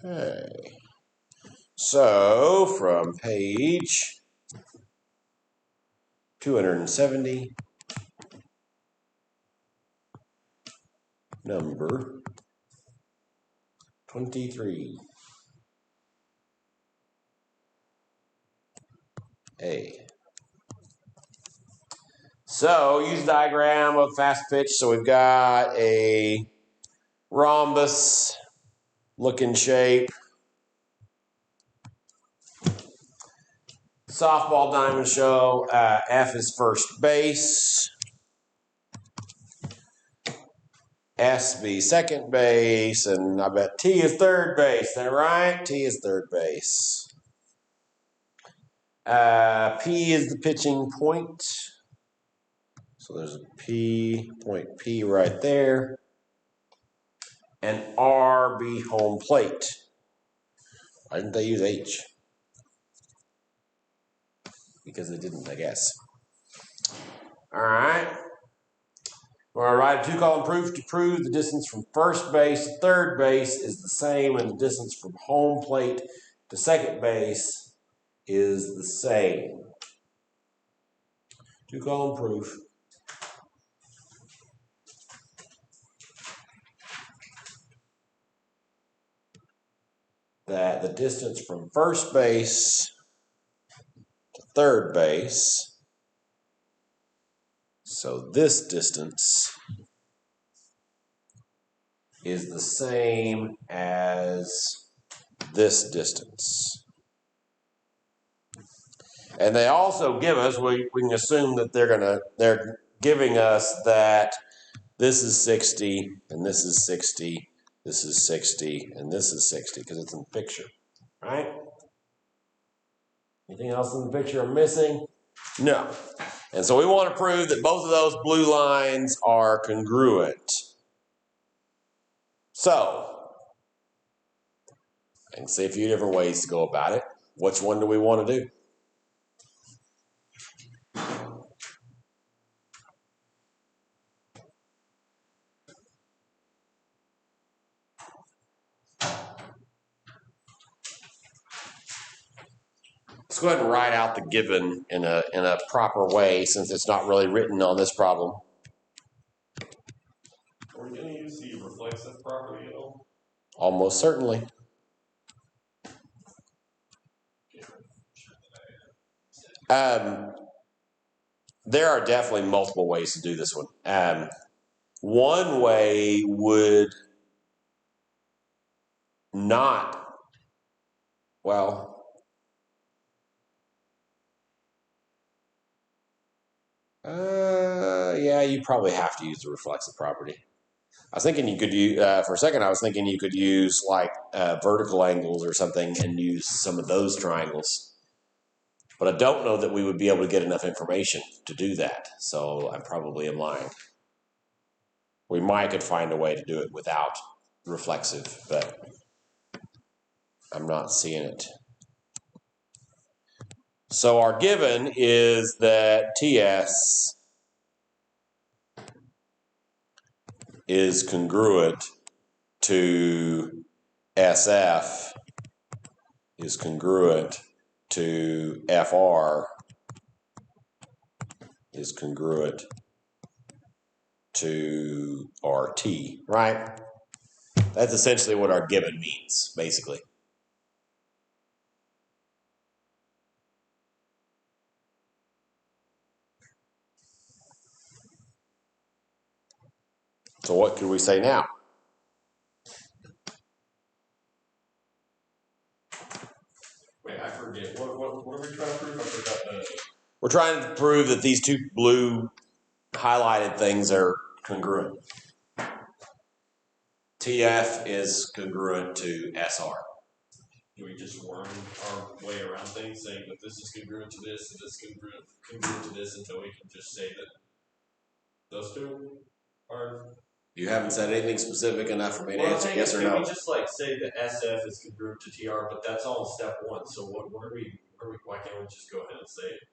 Okay. So from page 270, number 23. A. So use diagram of fast pitch. So we've got a rhombus looking shape. Softball diamond show. F is first base. S be second base, and I bet T is third base. Is that right? T is third base. P is the pitching point. So there's a P, point P right there. And R be home plate. Why didn't they use H? Because they didn't, I guess. All right. We're going to write a two-column proof to prove the distance from first base to third base is the same and the distance from home plate to second base is the same. Two-column proof. That the distance from first base to third base, so this distance is the same as this distance. And they also give us, we can assume that they're giving us that this is 60 and this is 60, this is 60 and this is 60 because it's in the picture, right? Anything else in the picture I'm missing? No. And so we want to prove that both of those blue lines are congruent. So, I can see a few different ways to go about it. Which one do we want to do? Let's go ahead and write out the given in a proper way since it's not really written on this problem. Are we going to use the reflexive property at all? Almost certainly. There are definitely multiple ways to do this one. One way would not, well, yeah, you probably have to use the reflexive property. I was thinking you could use, for a second, I was thinking you could use like vertical angles or something and use some of those triangles. But I don't know that we would be able to get enough information to do that. So I probably am lying. We might could find a way to do it without reflexive, but I'm not seeing it. So our given is that TS is congruent to SF is congruent to FR is congruent to RT, right? That's essentially what our given means, basically. So what could we say now? Wait, I forget. What are we trying to prove? I forgot the... We're trying to prove that these two blue highlighted things are congruent. TF is congruent to SR. Do we just worm our way around things, saying that this is congruent to this and this is congruent to this until we can just say that those two are... You haven't said anything specific enough for me to answer yes or no. Can we just like say that SF is congruent to TR, but that's all in step one. So why can't we just go ahead and say it?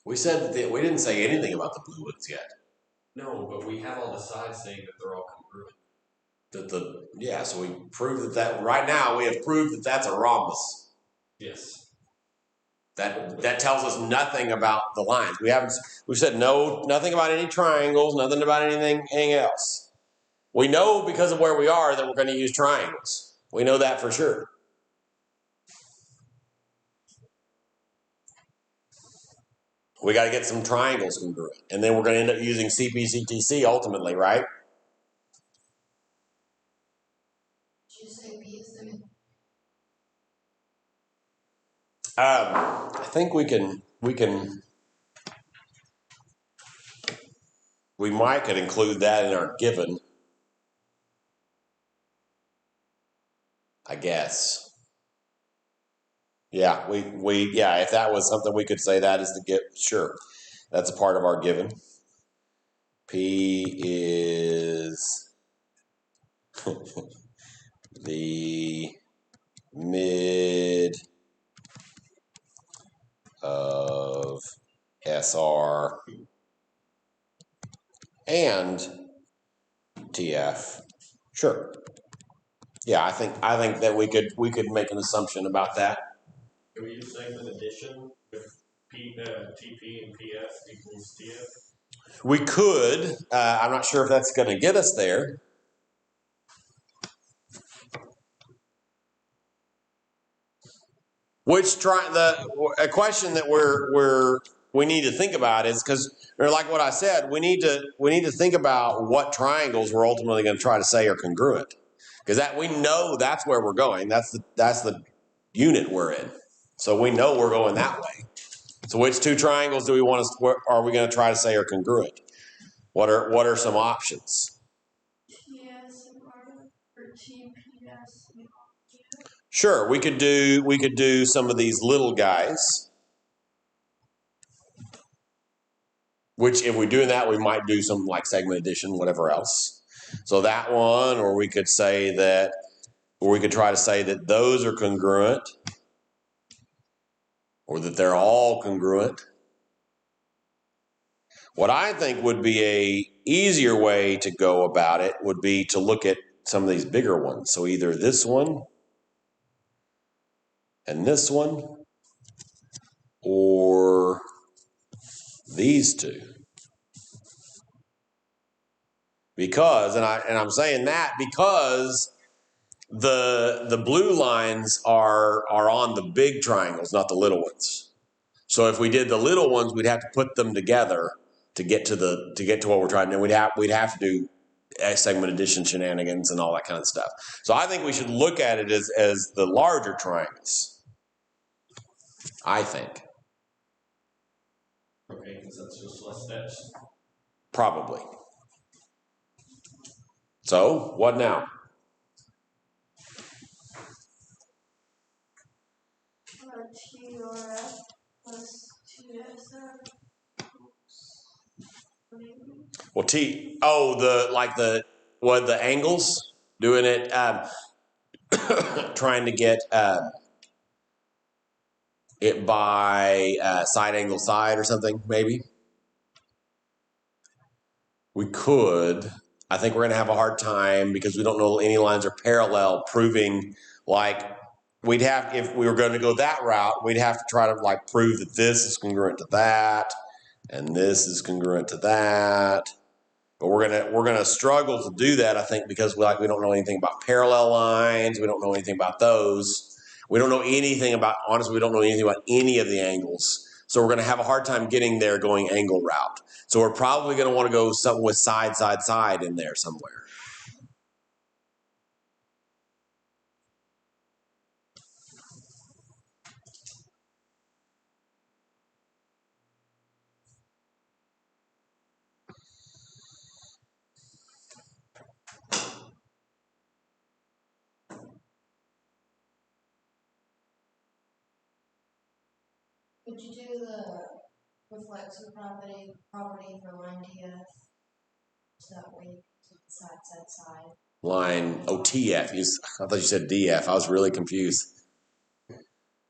We said that we didn't say anything about the blue ones yet. No, but we have all the sides saying that they're all congruent. So we proved that right now we have proved that that's a rhombus. Yes. That tells us nothing about the lines. We've said nothing about any triangles, nothing about anything else. We know because of where we are that we're going to use triangles. We know that for sure. We got to get some triangles congruent. And then we're going to end up using CPCTC ultimately, right? Did you say B is the I think we might could include that in our given, I guess. Yeah, if that was something we could say that is the give, sure. That's a part of our given. P is the mid of SR and TF. Sure. Yeah, I think that we could make an assumption about that. Can we use segment addition with TP and PS equals TF? We could. I'm not sure if that's going to get us there. A question that we need to think about is because, or like what I said, we need to think about what triangles we're ultimately going to try to say are congruent, because that we know that's where we're going. That's the unit we're in, so we know we're going that way. So which two triangles do we want to? Are we going to try to say are congruent? What are some options? TS and R or TPS and R? Sure, we could do some of these little guys. Which, if we're doing that, we might do some like segment addition, whatever else. So that one, or we could say that, or we could try to say that those are congruent, or that they're all congruent. What I think would be a easier way to go about it would be to look at some of these bigger ones. So either this one and this one, or these two. Because, and I'm saying that because the blue lines are on the big triangles, not the little ones. So if we did the little ones, we'd have to put them together to get to what we're trying to do. We'd have to do segment addition shenanigans and all that kind of stuff. So I think we should look at it as the larger triangles. I think. Okay, because that's just less steps. Probably. So what now? TRF plus TSF. Well, the angles, doing it, trying to get it by side angle side or something, maybe. We could. I think we're going to have a hard time because we don't know any lines are parallel, proving like if we were going to go that route, we'd have to try to like prove that this is congruent to that and this is congruent to that. But we're gonna struggle to do that, I think, because we don't know anything about parallel lines. We don't know anything about those. We don't know anything about, honestly, we don't know anything about any of the angles. So we're going to have a hard time getting there going angle route. So we're probably going to want to go something with side, side, side in there somewhere. Would you do the reflexive property for line TF? So that way you can keep side. Line TF. I thought you said DF. I was really confused.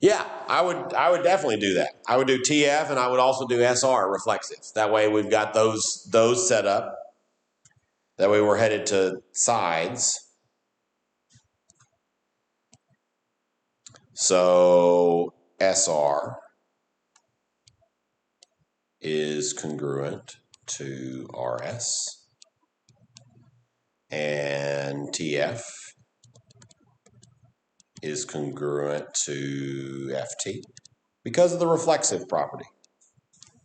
Yeah, I would definitely do that. I would do TF and I would also do SR reflexive. That way we've got those set up. That way we're headed to sides. So SR is congruent to RS, and TF is congruent to FT because of the reflexive property.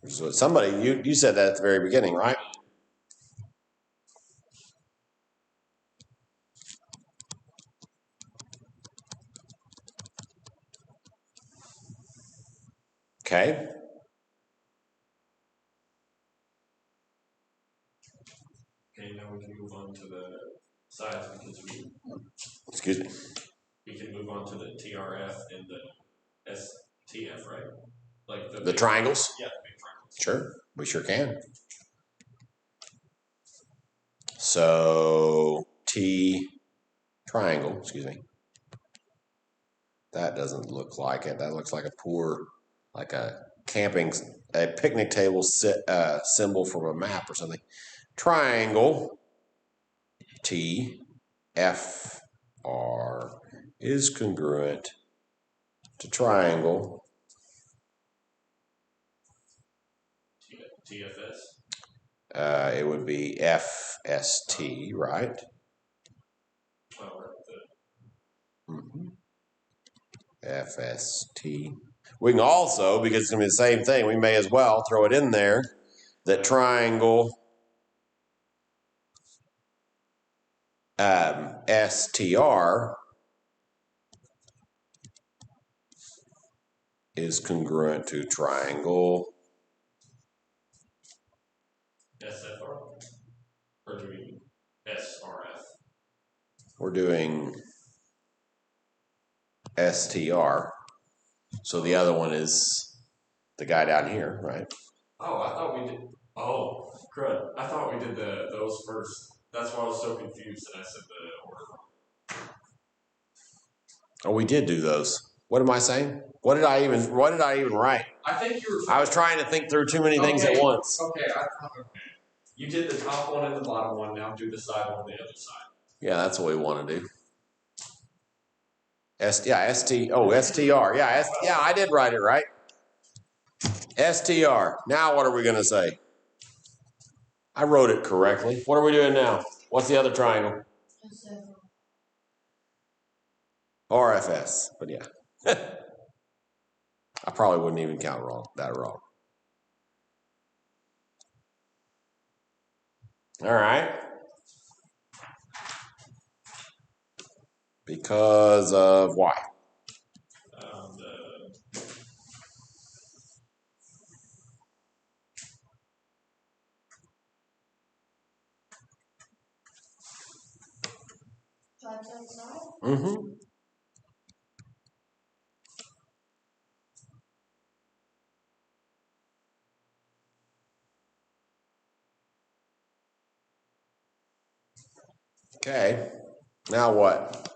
So somebody, you said that at the very beginning, right? Okay. Okay, now we can move on to the sides because Excuse me. we can move on to the TRF and the STF, right? Like The triangles? Yeah, the big triangles. Sure, we sure can. So T triangle, excuse me. That doesn't look like it. That looks like a like a picnic table symbol from a map or something. Triangle T F R is congruent to triangle TFS. It would be FST, right? Oh, Mm-hmm. FST. We can also, because it's going to be the same thing, we may as well throw it in there that triangle STR is congruent to triangle SFR? Or do we SRF? We're doing STR. So the other one is the guy down here, right? Oh, I thought we did. Oh, crud. I thought we did those first. That's why I was so confused that I said the order wrong. Oh, we did do those. What am I saying? What did I even write? I think you were. I was trying to think through too many things at once. Okay, okay. You did the top one and the bottom one. Now do the side one on the other side. Yeah, that's what we want to do. STR. Yeah, I did write it right. STR. Now what are we going to say? I wrote it correctly. What are we doing now? What's the other triangle? RFS. But yeah. I probably wouldn't even count that wrong. All right. Because of why? Mm-hmm. Okay. Now what?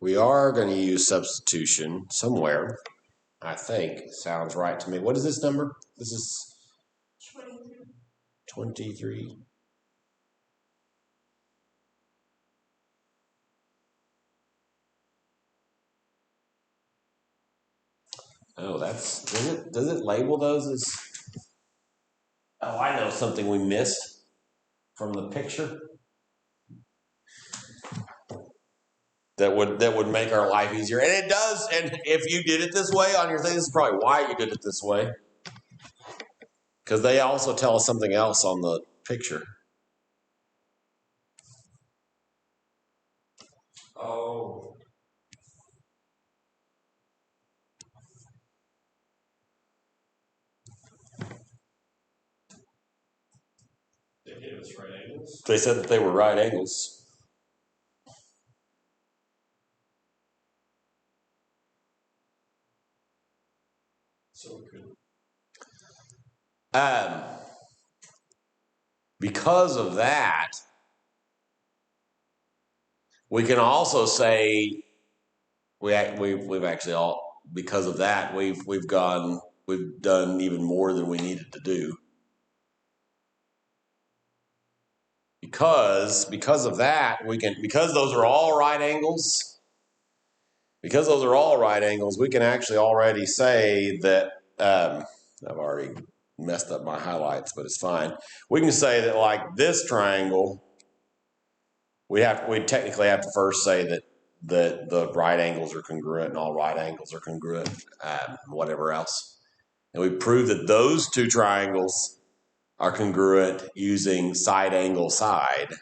We are going to use substitution somewhere. I think sounds right to me. What is this number? This is 23. Oh, does it label those as? Oh, I know something we missed from the picture that would make our life easier, and it does. And if you did it this way on your thing, this is probably why you did it this way, because they also tell us something else on the picture. Oh. They gave us right angles. They said that they were right angles. So we could. Because of that, we can also say we've actually all because of that we've done even more than we needed to do because of that, because those are all right angles, we can actually already say that, I've already messed up my highlights, but it's fine. We can say that like this triangle, we technically have to first say that the right angles are congruent and all right angles are congruent, whatever else. And we prove that those two triangles are congruent using side angle side.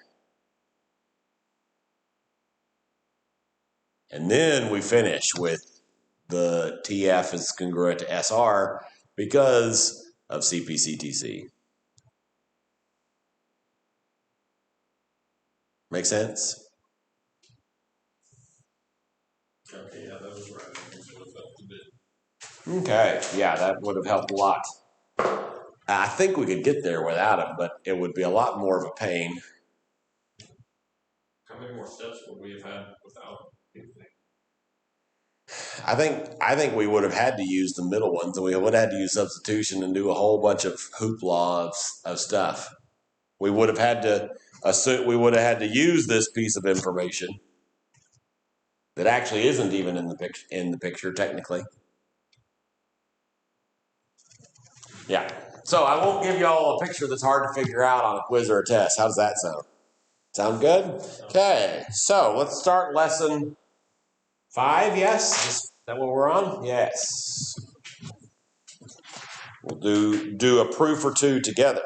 And then we finish with the TF is congruent to SR because of CPCTC. Make sense? Okay, yeah, that was right. I think it would have helped a bit. Okay, yeah, that would have helped a lot. I think we could get there without them, but it would be a lot more of a pain. How many more steps would we have had without anything? I think we would have had to use the middle ones, and we would have had to use substitution and do a whole bunch of hoopla of stuff. We would have had to use this piece of information that actually isn't even in the picture technically. Yeah. So I won't give y'all a picture that's hard to figure out on a quiz or a test. How does that sound? Sound good? Okay. So let's start lesson 5. Yes. Is that what we're on? Yes. We'll do a proof or two together.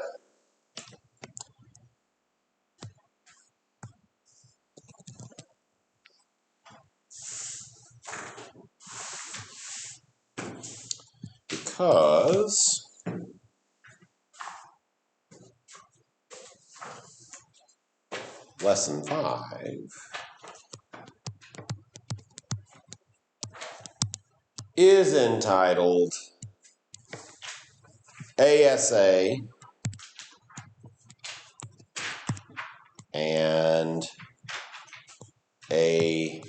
Because lesson 5 is entitled ASA and AAS,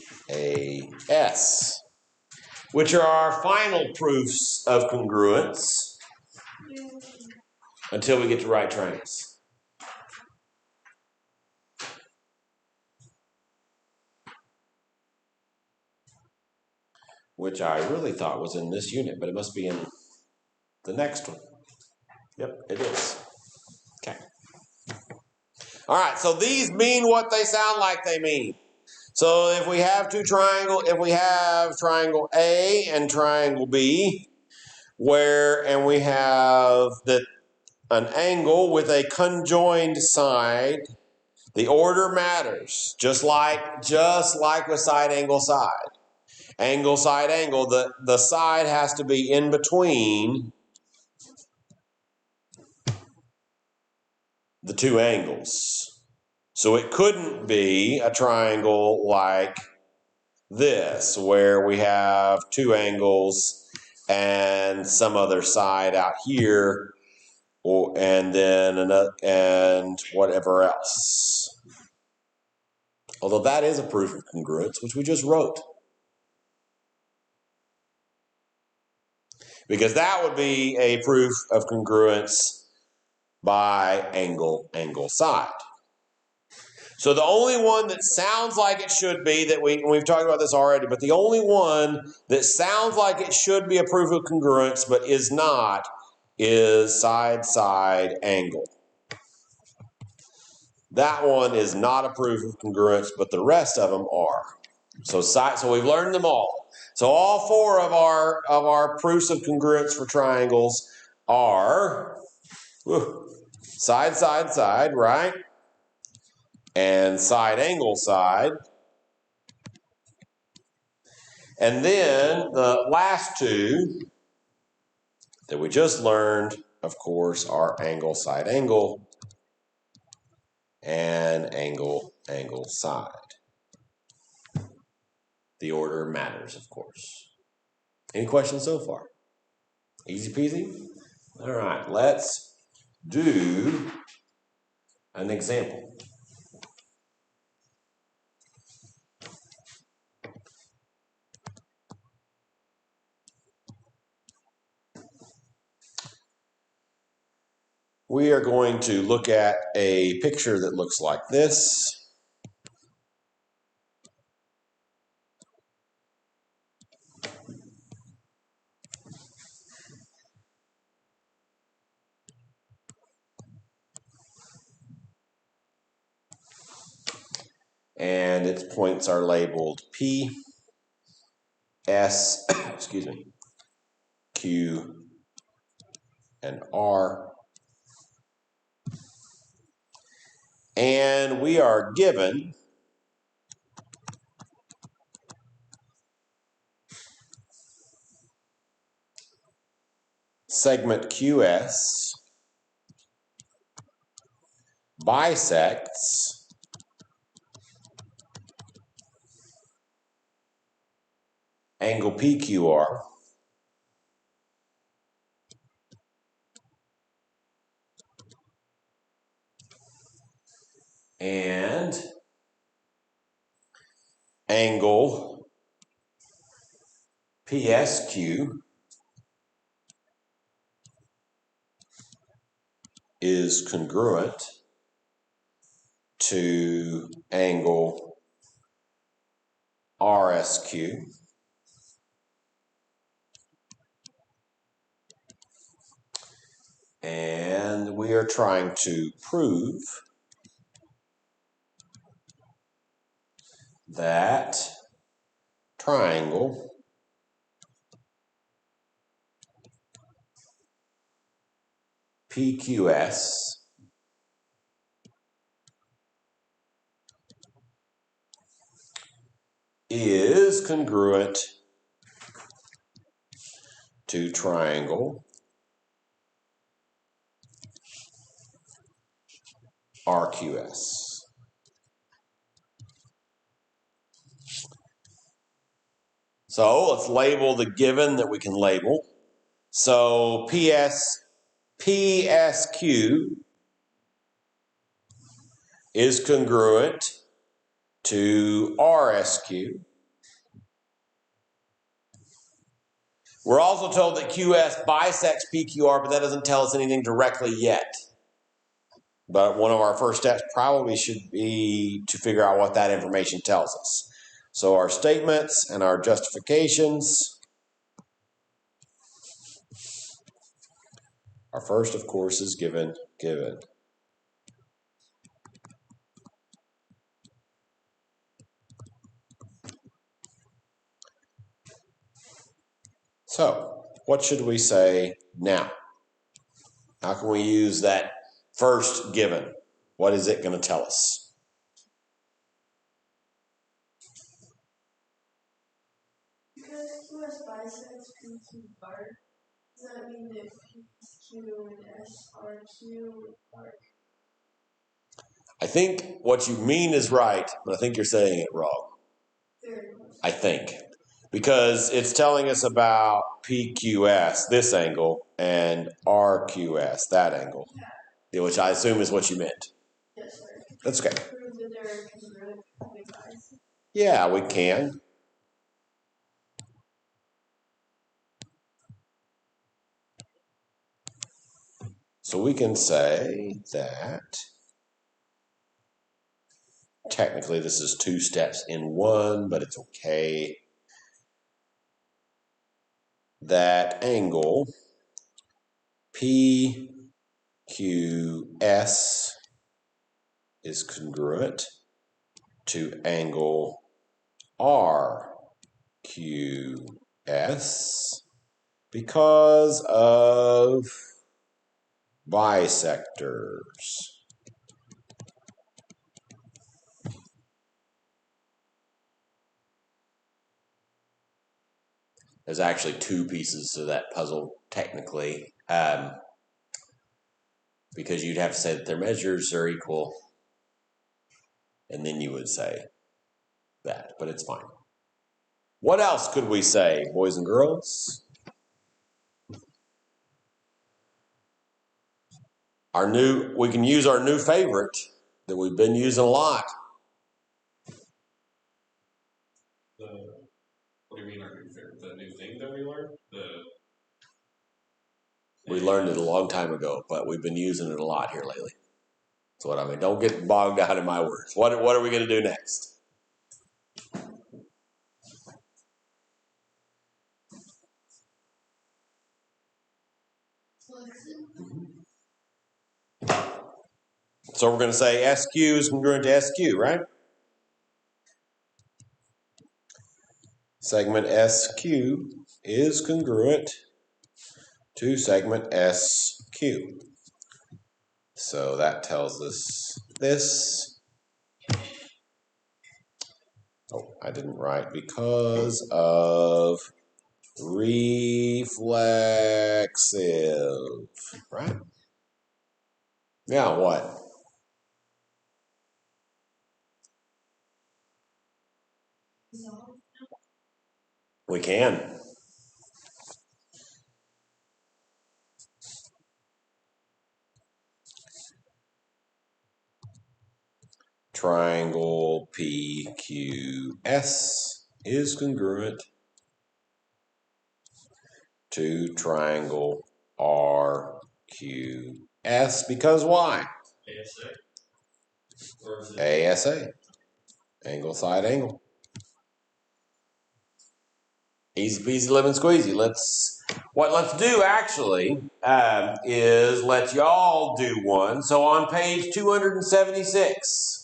which are our final proofs of congruence until we get to right triangles. Which I really thought was in this unit, but it must be in the next one. Yep, it is. Okay. All right, so these mean what they sound like they mean. So if we have triangle A and triangle B, and we have an angle with a conjoined side, the order matters, just like with side angle side. Angle side angle, the side has to be in between the two angles. So it couldn't be a triangle like this, where we have two angles and some other side out here, and then another, and whatever else. Although that is a proof of congruence, which we just wrote. Because that would be a proof of congruence by angle side. So the only one that sounds like it should be, we've talked about this already, but the only one that sounds like it should be a proof of congruence but is not is side angle. That one is not a proof of congruence, but the rest of them are. So we've learned them all. So all 4 of our proofs of congruence for triangles are side, right? And side angle side. And then the last 2 that we just learned, of course, are angle side angle and angle side. The order matters, of course. Any questions so far? Easy peasy? All right, let's do an example. we are going to look at a picture that looks like this. And its points are labeled P, S, excuse me, Q, and R. And we are given segment QS bisects angle PQR and angle PSQ is congruent to angle RSQ. And we are trying to prove that triangle PQS is congruent to triangle RQS. So let's label the given that we can label. So PSQ is congruent to RSQ. We're also told that QS bisects PQR, but that doesn't tell us anything directly yet. But one of our first steps probably should be to figure out what that information tells us. So our statements and our justifications. Our first, of course, is given. So what should we say now? How can we use that first given? What is it going to tell us? Because QS bisects PQR, does that mean that PQ and S are Q are? I think what you mean is right, but I think you're saying it wrong. Very close. I think. Because it's telling us about PQS, this angle, and RQS, that angle, which I assume is what you meant. Yes, sir. That's okay. Prove that they're congruent with bisects. Yeah, we can. So we can say that technically this is 2 steps in one, but it's okay. That angle PQS is congruent to angle RQS because of bisectors. There's actually 2 pieces to that puzzle, technically, because you'd have to say that their measures are equal, and then you would say that, but it's fine. What else could we say, boys and girls? We can use our new favorite that we've been using a lot. What do you mean our new favorite? The new thing that we learned? We learned it a long time ago, but we've been using it a lot here lately. That's what I mean. Don't get bogged down in my words. What are we going to do next? So we're going to say SQ is congruent to SQ, right? Segment SQ is congruent to segment SQ. So that tells us this. Oh, I didn't write because of reflexive, right? Yeah, what? We can. Triangle PQS is congruent to triangle RQS because why? ASA. Or is it ASA. Angle side angle. Easy peasy lemon squeezy. Let's do actually is let y'all do one. So on page 276,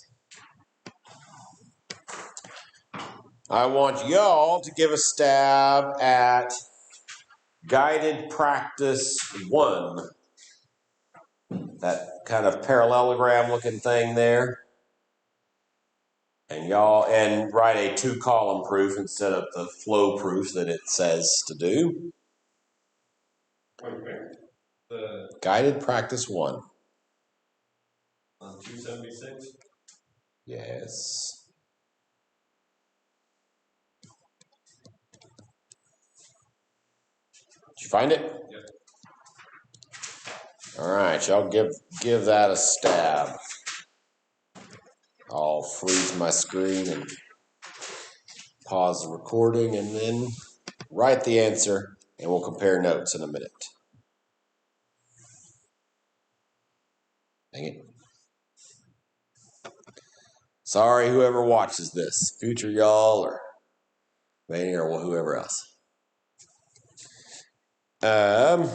I want y'all to give a stab at guided practice 1. That kind of parallelogram looking thing there. And write a 2-column proof instead of the flow proof that it says to do. wait, the Guided practice 1. on 276? Yes. Did you find it? Yep. All right, y'all give that a stab. I'll freeze my screen and pause the recording and then write the answer, and we'll compare notes in a minute. Dang it. Sorry, whoever watches this, future y'all or Manny or whoever else. What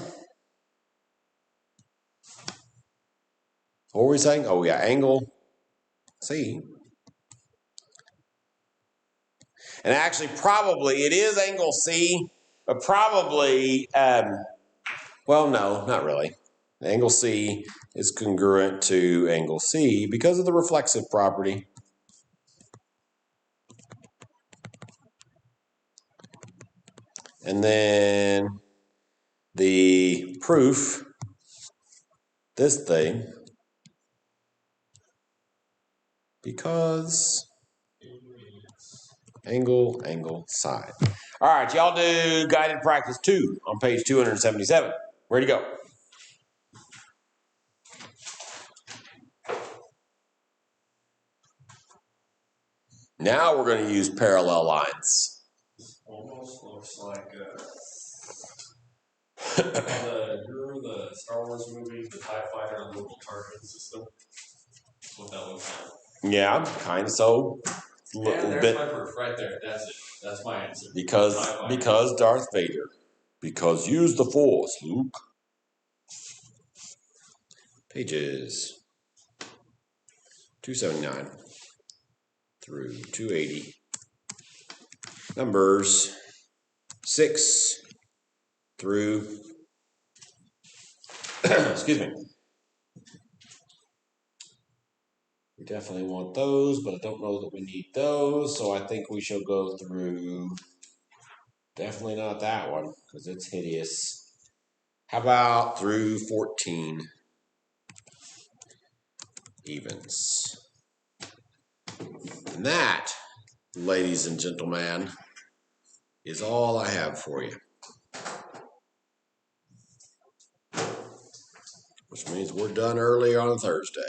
were we saying? Oh yeah, angle C. And actually, probably it is angle C, but probably, well, no, not really. Angle C is congruent to angle C because of the reflexive property. And then the proof, this thing, because angle, side. All right, y'all do guided practice 2 on page 277. Where'd you go? Now we're going to use parallel lines. Almost looks like remember the Star Wars movie, the TIE Fighter Unmovable Target System? That's what that looks like. Yeah, kind of so. Yeah, there's my proof right there. That's it. That's my answer. Because Darth Vader. Because use the Force, Luke. Pages 279 through 280. Numbers 6 through excuse me. We definitely want those, but I don't know that we need those, so I think we shall go through definitely not that one, because it's hideous. How about through 14 evens? And that, ladies and gentlemen, is all I have for you. Which means we're done early on Thursday.